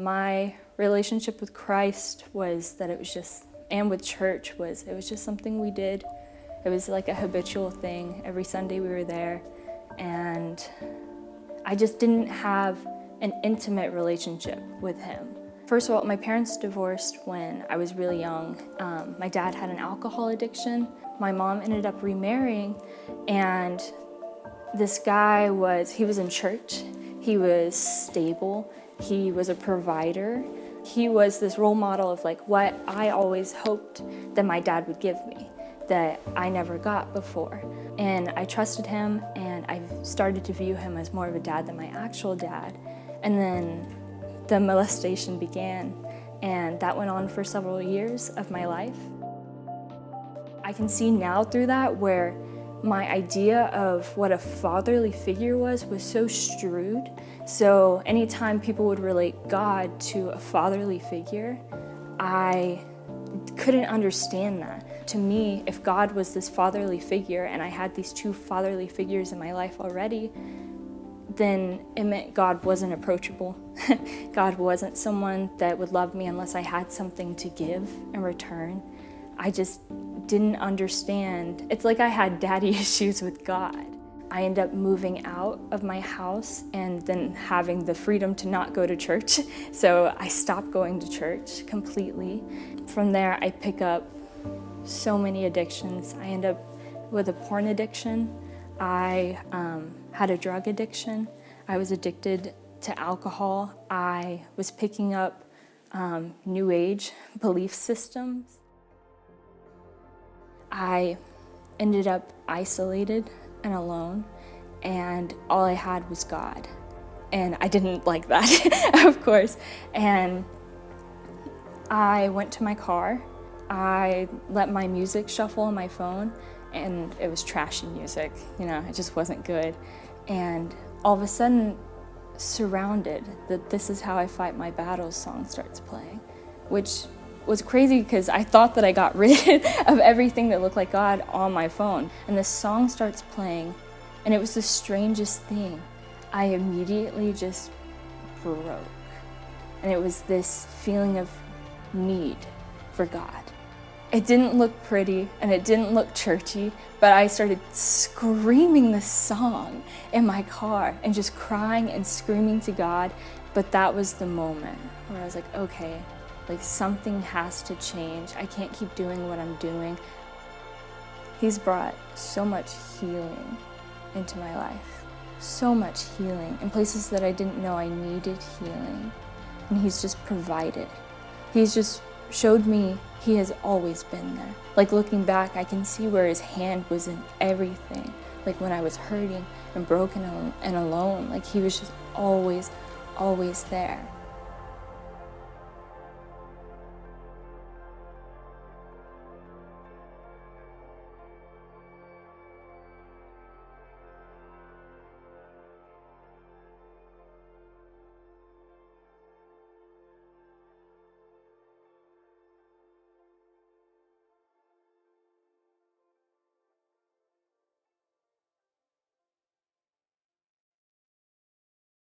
My relationship with Christ was that it was just, and with church was, it was just something we did. It was like a habitual thing. Every Sunday we were there, and I just didn't have an intimate relationship with him. First of all, my parents divorced when I was really young. My dad had an alcohol addiction. My mom ended up remarrying, and this guy he was in church. He was stable. He was a provider. He was this role model of like what I always hoped that my dad would give me, that I never got before. And I trusted him, and I started to view him as more of a dad than my actual dad. And then the molestation began, and that went on for several years of my life. I can see now through that where my idea of what a fatherly figure was so strewed. So anytime people would relate God to a fatherly figure, I couldn't understand that. To me, if God was this fatherly figure and I had these two fatherly figures in my life already, then it meant God wasn't approachable. God wasn't someone that would love me unless I had something to give in return. I just didn't understand. It's like I had daddy issues with God. I ended up moving out of my house and then having the freedom to not go to church. So I stopped going to church completely. From there, I pick up so many addictions. I end up with a porn addiction. I had a drug addiction. I was addicted to alcohol. I was picking up New Age belief systems. I ended up isolated and alone, and all I had was God. And I didn't like that, of course. And I went to my car. I let my music shuffle on my phone, and it was trashy music. It just wasn't good. And all of a sudden, Surrounded, that This Is How I Fight My Battles song starts playing, which was crazy because I thought that I got rid of everything that looked like God on my phone. And this song starts playing, and it was the strangest thing. I immediately just broke. And it was this feeling of need for God. It didn't look pretty and it didn't look churchy, but I started screaming this song in my car and just crying and screaming to God. But that was the moment where I was like, okay, like something has to change. I can't keep doing what I'm doing. He's brought so much healing into my life, so much healing in places that I didn't know I needed healing. And he's just provided. He's just showed me he has always been there. Like looking back, I can see where his hand was in everything. Like when I was hurting and broken and alone, like he was just always, always there.